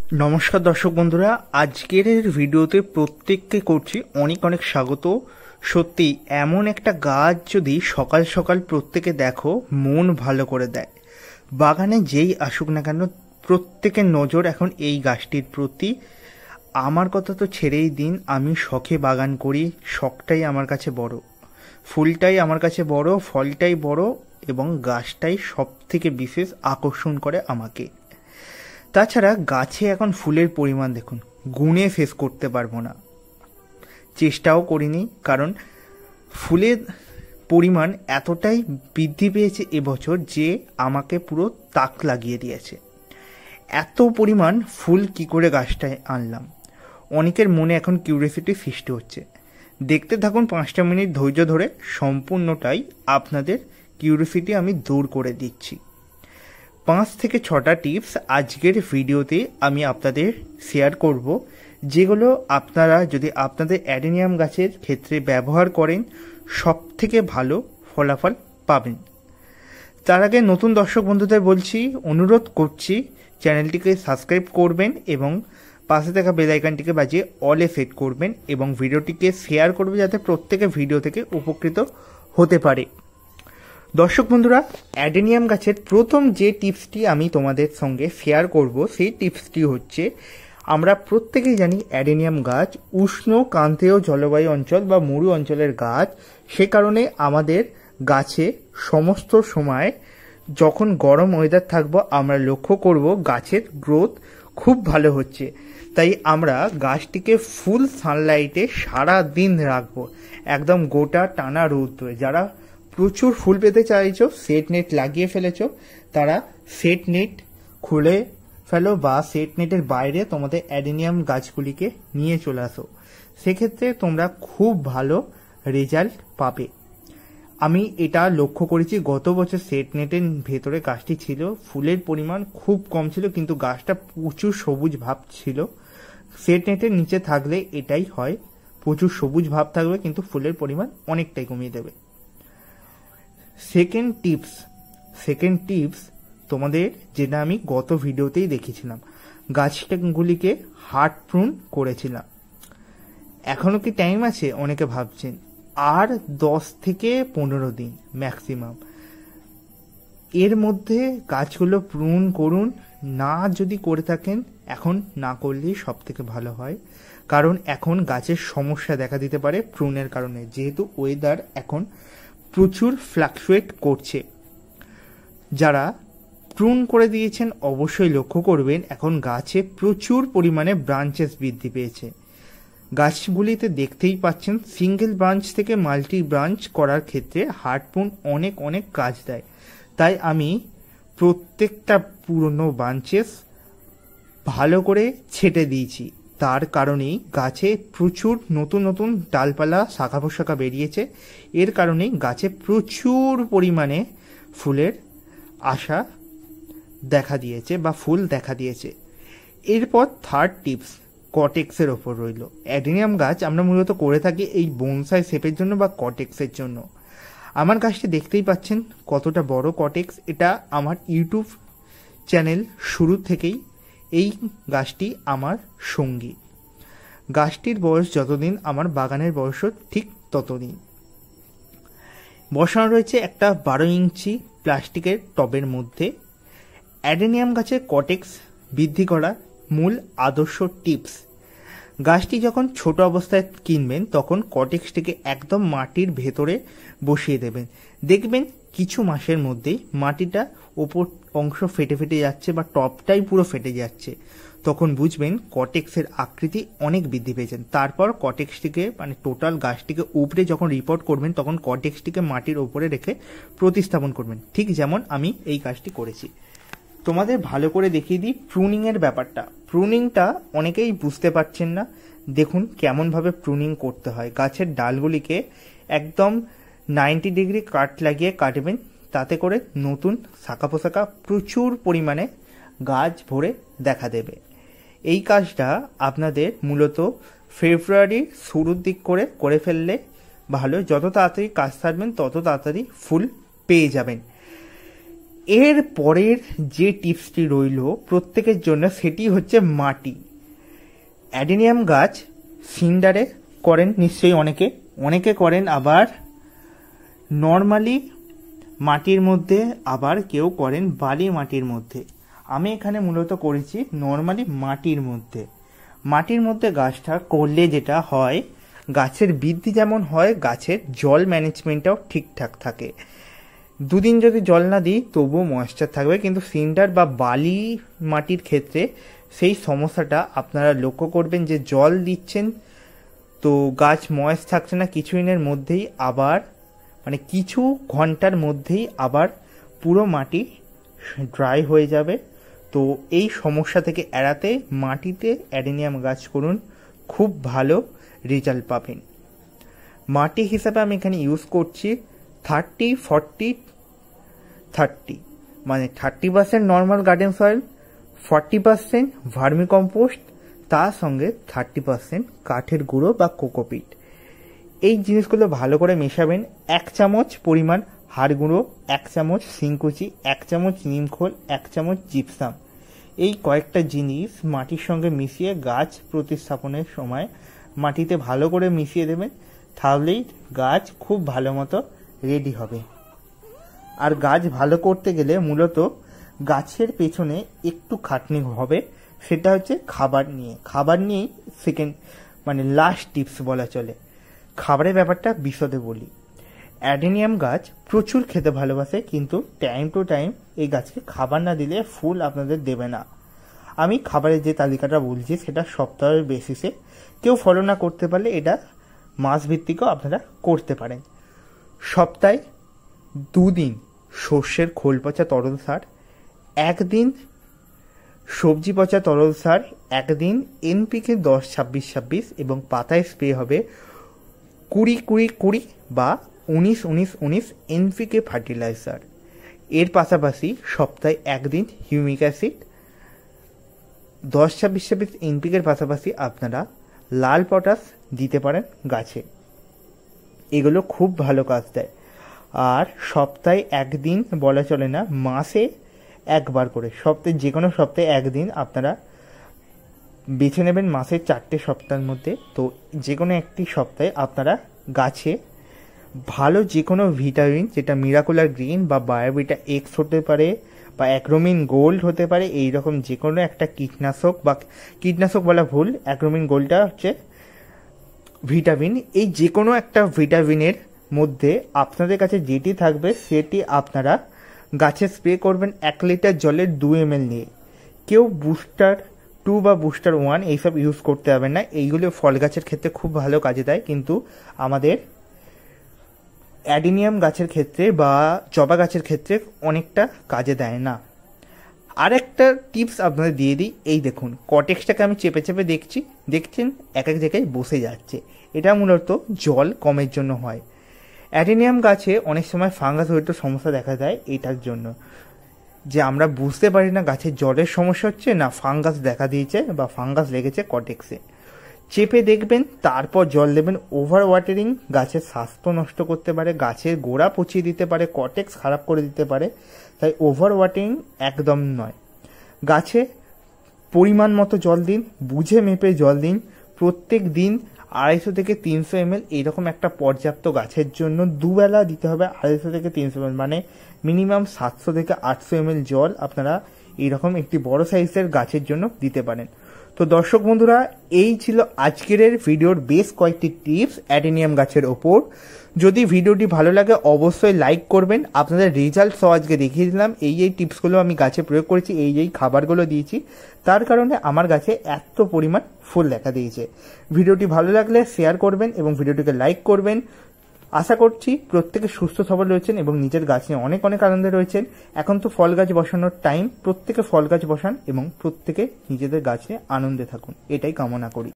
নমস্কার দর্শক বন্ধুরা, আজকের ভিডিওতে প্রত্যেককে করছি অনেক অনেক স্বাগত। সত্যি এমন একটা গাছ যদি সকাল সকাল প্রত্যেকে দেখো, মন ভালো করে দেয়। বাগানে যেই আসুক না কেন, প্রত্যেকের নজর এখন এই গাছটির প্রতি। আমার কথা তো ছেড়েই দিন, আমি শখে বাগান করি, শখটাই আমার কাছে বড়, ফুলটাই আমার কাছে বড়, ফলটাই বড় এবং গাছটাই সব থেকে বিশেষ আকর্ষণ করে আমাকে। তাছাড়া গাছে এখন ফুলের পরিমাণ দেখুন, গুণে শেষ করতে পারবো না, চেষ্টাও করিনি, কারণ ফুলের পরিমাণ এতটাই বৃদ্ধি পেয়েছে এবছর যে আমাকে পুরো তাক লাগিয়ে দিয়েছে। এত পরিমাণ ফুল কি করে গাছটায় আনলাম, অনেকের মনে এখন কিউরিওসিটি সৃষ্টি হচ্ছে। দেখতে থাকুন 5টা মিনিট ধৈর্য ধরে, সম্পূর্ণটাই আপনাদের কিউরিওসিটি আমি দূর করে দিচ্ছি। 5 থেকে 6টা টিপস আজকের ভিডিওতে আমি আপনাদের শেয়ার করব, যেগুলো আপনারা যদি আপনাদের অ্যাডেনিয়াম গাছের ক্ষেত্রে ব্যবহার করেন সব থেকে ভালো ফলাফল পাবেন। তার আগে নতুন দর্শক বন্ধুদের বলছি, অনুরোধ করছি চ্যানেলটিকে সাবস্ক্রাইব করবেন এবং পাশে থাকা বেল আইকনটিকে বাজিয়ে অলে সেট করবেন এবং ভিডিওটিকে শেয়ার করবে যাতে প্রত্যেকে ভিডিও থেকে উপকৃত হতে পারে। দর্শক বন্ধুরা, অ্যাডেনিয়াম গাছের প্রথম যে টিপসটি আমি তোমাদের সঙ্গে শেয়ার করব সেই টিপসটি হচ্ছে, আমরা প্রত্যেকেই জানি অ্যাডেনিয়াম গাছ উষ্ণ ক্রান্তীয় জলবায়ু অঞ্চল বা মরু অঞ্চলের গাছ। সে কারণে আমাদের গাছে সমস্ত সময় যখন গরম ওয়েদার থাকবো আমরা লক্ষ্য করব গাছের গ্রোথ খুব ভালো হচ্ছে। তাই আমরা গাছটিকে ফুল সানলাইটে সারা দিন রাখবো, একদম গোটা টানা রৌদ্রে। যারা প্রচুর ফুল পেতে চাইছো, সেট নেট লাগিয়ে ফেলেছো, তারা সেট নেট খুলে ফেলো বা সেট নেটের বাইরে তোমাদের অ্যাডেনিয়াম গাছগুলিকে নিয়ে চলে আসো, সেক্ষেত্রে তোমরা খুব ভালো রেজাল্ট পাবে। আমি এটা লক্ষ্য করেছি, গত বছর সেট নেটের ভেতরে গাছটি ছিল, ফুলের পরিমাণ খুব কম ছিল কিন্তু গাছটা প্রচুর সবুজ ভাব ছিল। সেট নেটের নিচে থাকলে এটাই হয়, প্রচুর সবুজ ভাব থাকবে কিন্তু ফুলের পরিমাণ অনেকটাই কমিয়ে দেবে। সেকেন্ড টিপস তোমাদের, যেটা আমি গত ভিডিওতেই দেখেছিলাম, গাছগুলিকে হার্ড প্রুন করেছিলাম। এখনো কি টাইম আছে অনেকে ভাবছেন, আর 10 থেকে 15 দিন ম্যাক্সিমাম, এর মধ্যে গাছগুলো প্রুন করুন। না যদি করে থাকেন, এখন না করলেই সব থেকে ভালো হয়, কারণ এখন গাছের সমস্যা দেখা দিতে পারে প্রুনের কারণে, যেহেতু ওয়েদার এখন প্রচুর ফ্লাকচুয়েট করছে। যারা প্রুন করে দিয়েছেন অবশ্যই লক্ষ্য করবেন এখন গাছে প্রচুর পরিমাণে ব্রাঞ্চেস বৃদ্ধি পেয়েছে। গাছগুলিতে দেখতেই পাচ্ছেন সিঙ্গেল ব্রাঞ্চ থেকে মাল্টি ব্রাঞ্চ করার ক্ষেত্রে হার্ড প্রুন অনেক অনেক কাজ দেয়। তাই আমি প্রত্যেকটা পুরনো ব্রাঞ্চেস ভালো করে ছেটে দিয়েছি, তার কারণেই গাছে প্রচুর নতুন নতুন ডালপালা শাখা প্রশাখা বেরিয়েছে। এর কারণেই গাছে প্রচুর পরিমাণে ফুলের আশা দেখা দিয়েছে বা ফুল দেখা দিয়েছে। এরপর থার্ড টিপস কটেক্সের ওপর রইল। অ্যাডেনিয়াম গাছ আমরা মূলত করে থাকি এই বোনসাই শেপের জন্য বা কটেক্সের জন্য। আমার গাছটি দেখতেই পাচ্ছেন কতটা বড় কটেক্স। এটা আমার ইউটিউব চ্যানেল শুরু থেকেই এই গাছটি আমার সঙ্গী। গাছটির বয়স যতদিন, আমার বাগানের বয়সও ঠিক ততদিন। বসানো রয়েছে একটা 12 ইঞ্চি প্লাস্টিকের টবের মধ্যে। অ্যাডেনিয়াম গাছের কটেক্স বৃদ্ধি করার মূল আদর্শ টিপস, গাছটি যখন ছোট অবস্থায় কিনবেন তখন কটেক্সটিকে একদম মাটির ভেতরে বসিয়ে দেবেন। দেখবেন কিছু মাসের মধ্যেই মাটিটা ওপর অংশ ফেটে ফেটে যাচ্ছে বা টপটাই পুরো ফেটে যাচ্ছে, তখন বুঝবেন কটেক্সের আকৃতি অনেক বৃদ্ধি পেয়েছেন। তারপর কটেক্সটিকে মানে টোটাল গাছটিকে উপরে যখন রিপোর্ট করবেন তখন কটেক্সটিকে মাটির ওপরে রেখে প্রতিস্থাপন করবেন, ঠিক যেমন আমি এই কাজটি করেছি। তোমাদের ভালো করে দেখিয়ে দিই প্রুনিংয়ের ব্যাপারটা। প্রুনিংটা অনেকেই বুঝতে পারছেন না, দেখুন কেমনভাবে প্রুনিং করতে হয়। গাছের ডালগুলিকে একদম 90 ডিগ্রি কাট লাগিয়ে কাটবেন, তাতে করে নতুন শাখা পোশাখা প্রচুর পরিমাণে গাছ ভরে দেখা দেবে। এই কাজটা আপনাদের মূলত ফেব্রুয়ারির শুরুর দিক করে ফেললে ভালো, যত তাড়াতাড়ি কাজ সারবেন তত তাড়াতাড়ি ফুল পেয়ে যাবেন। এর পরের যে টিপসটি রইল প্রত্যেকের জন্য, সেটি হচ্ছে মাটি। অ্যাডেনিয়াম গাছ সিন্ডারে করেন নিশ্চয়ই অনেকে করেন, আবার নর্মালি মাটির মধ্যে, আবার কেউ করেন বালি মাটির মধ্যে। আমি এখানে মূলত করেছি নর্মালি মাটির মধ্যে গাছটা করলে যেটা হয়, গাছের বৃদ্ধি যেমন হয়, গাছের জল ম্যানেজমেন্টটাও ঠিকঠাক থাকে। দুদিন যদি জল না দিই তবুও ময়েশ্চার থাকবে, কিন্তু সিন্ডার বা বালি মাটির ক্ষেত্রে সেই সমস্যাটা আপনারা লক্ষ্য করবেন যে জল দিচ্ছেন তো গাছ ময়েস্ট থাকছে না, কিছুদিনের মধ্যেই আবার কিছু ঘন্টার মধ্যেই আবার পুরো মাটি ড্রাই হয়ে যাবে। তো এই সমস্যা থেকে এড়াতে মাটিতে অ্যাডেনিয়াম গাছ করুন, খুব ভালো রেজাল্ট পাবেন। মাটি হিসাবে আমি এখানে ইউজ করছি 30-40-30, 30% normal garden soil, 40% vermi compost, তার সঙ্গে 30% কাঠের গুঁড়ো বা কোকোপিট। এই জিনিসগুলো ভালো করে মেশাবেন। 1 চামচ পরিমাণ হাড় গুঁড়ো, 1 চামচ শিংকুচি, 1 চামচ নিমখোল, 1 চামচ জিপসাম, এই কয়েকটা জিনিস মাটির সঙ্গে মিশিয়ে গাছ প্রতিস্থাপনের সময় মাটিতে ভালো করে মিশিয়ে দেবেন, তাহলেই গাছ খুব ভালো মতো রেডি হবে। আর গাছ ভালো করতে গেলে মূলত গাছের পেছনে একটু খাটনি হবে, সেটা হচ্ছে খাবার নিয়েই সেকেন্ড লাস্ট টিপস বলা চলে। খাবারের ব্যাপারটা বিশদে বলি। অ্যাডেনিয়াম গাছ প্রচুর খেতে ভালোবাসে, কিন্তু টাইম টু টাইম এই গাছকে খাবার না দিলে ফুল আপনাদের দেবে না। আমি খাবারের যে তালিকাটা বলছি সেটা সপ্তাহের বেসিসে, কেউ ফলো না করতে পারলে এটা মাস ভিত্তিকও আপনারা করতে পারেন। সপ্তাহে 2 দিন সর্ষের খোল পচা তরল সার, 1 দিন সবজি পচা তরল সার, 1 দিন এনপিকে 10-26-26 এবং পাতায় স্প্রে হবে 20-20-20 বা 19-19-19 এনপিকে ফার্টিলাইজার। এর পাশাপাশি সপ্তাহে 1 দিন হিউমিক অ্যাসিড, 10-26-26 এনপিকের পাশাপাশি আপনারা লাল পটাশ দিতে পারেন গাছে। এগুলো খুব ভালো কাজ দেয়। আর সপ্তাহে 1 দিন বলা চলে না, মাসে 1 বার করে, যে কোনো সপ্তাহে 1 দিন আপনারা বেছে নেবেন মাসের 4টে সপ্তাহের মধ্যে। তো যে কোনো একটি সপ্তাহে আপনারা গাছে ভালো যে কোনো ভিটামিন, যেটা মিরাকুলার গ্রিন বা বায়োভিটা এক্স হতে পারে বা অ্যাক্রোমিন গোল্ড হতে পারে, এইরকম যে কোনো একটা কীটনাশক বলা ভুল, অ্যাক্রোমিন গোল্ডটা হচ্ছে ভিটামিন, এই যে কোনো একটা ভিটামিনের মধ্যে আপনাদের কাছে যেটি থাকবে সেটি আপনারা গাছে স্প্রে করবেন 1 লিটার জলের 2 ml নিয়ে। কেউ বুস্টার 2 বা বুস্টার 1 এইসব ইউজ করতে হবে না, এইগুলো ফল গাছের ক্ষেত্রে খুব ভালো কাজে দেয়, কিন্তু আমাদের অ্যাডেনিয়াম গাছের ক্ষেত্রে বা জবা গাছের ক্ষেত্রে অনেকটা কাজে দেয় না। আর একটা টিপস আপনাদের দিয়ে দিই, এই দেখুন কটেক্সটাকে আমি চেপে চেপে দেখছেন এক জায়গায় বসে যাচ্ছে, এটা মূলত জল কমের জন্য হয়। অ্যাডেনিয়াম গাছে অনেক সময় ফাঙ্গাস হয়তো সমস্যা দেখা দেয়, এটার জন্য যে আমরা বুঝতে পারি না গাছের জলের সমস্যা হচ্ছে না ফাঙ্গাস দেখা দিয়েছে বা ফাঙ্গাস লেগেছে কটেক্সে। চেপে দেখবেন, তারপর জল দেবেন। ওভার ওয়াটারিং গাছের স্বাস্থ্য নষ্ট করতে পারে, গাছের গোড়া পচিয়ে দিতে পারে, কটেক্স খারাপ করে দিতে পারে, তাই ওভার ওয়াটারিং একদম নয়। গাছে পরিমাণ মতো জল দিন, বুঝে মেপে জল দিন। প্রত্যেক দিন 250 থেকে 300 ml, এইরকম একটা পর্যাপ্ত গাছের জন্য দুবেলা দিতে হবে 250 থেকে 300 ml, মিনিমাম 700 থেকে 800 ml জল আপনারা এইরকম একটি বড় সাইজের গাছের জন্য দিতে পারেন। তো দর্শক বন্ধুরা, এই ছিল আজকের ভিডিওর বেশ কয়েকটি টিপস অ্যাডেনিয়াম গাছের ওপর। যদি ভিডিওটি ভালো লাগে অবশ্যই লাইক করবেন। আপনাদের রেজাল্ট সহ আজকে দেখিয়ে দিলাম, এই টিপসগুলো আমি গাছে প্রয়োগ করেছি, এই খাবারগুলো দিয়েছি, তার কারণে আমার গাছে এত পরিমাণ ফুল দেখা দিয়েছে। ভিডিওটি ভালো লাগলে শেয়ার করবেন এবং ভিডিওটিকে লাইক করবেন। আশা করছি প্রত্যেকে সুস্থ সবল রয়েছেন এবং নিজের গাছ নিয়ে অনেক অনেক আনন্দে রয়েছেন। এখন তো ফল গাছ বসানোর টাইম, প্রত্যেকে ফল গাছ বসান এবং প্রত্যেকে নিজেদের গাছ নিয়ে আনন্দে থাকুন, এটাই কামনা করি।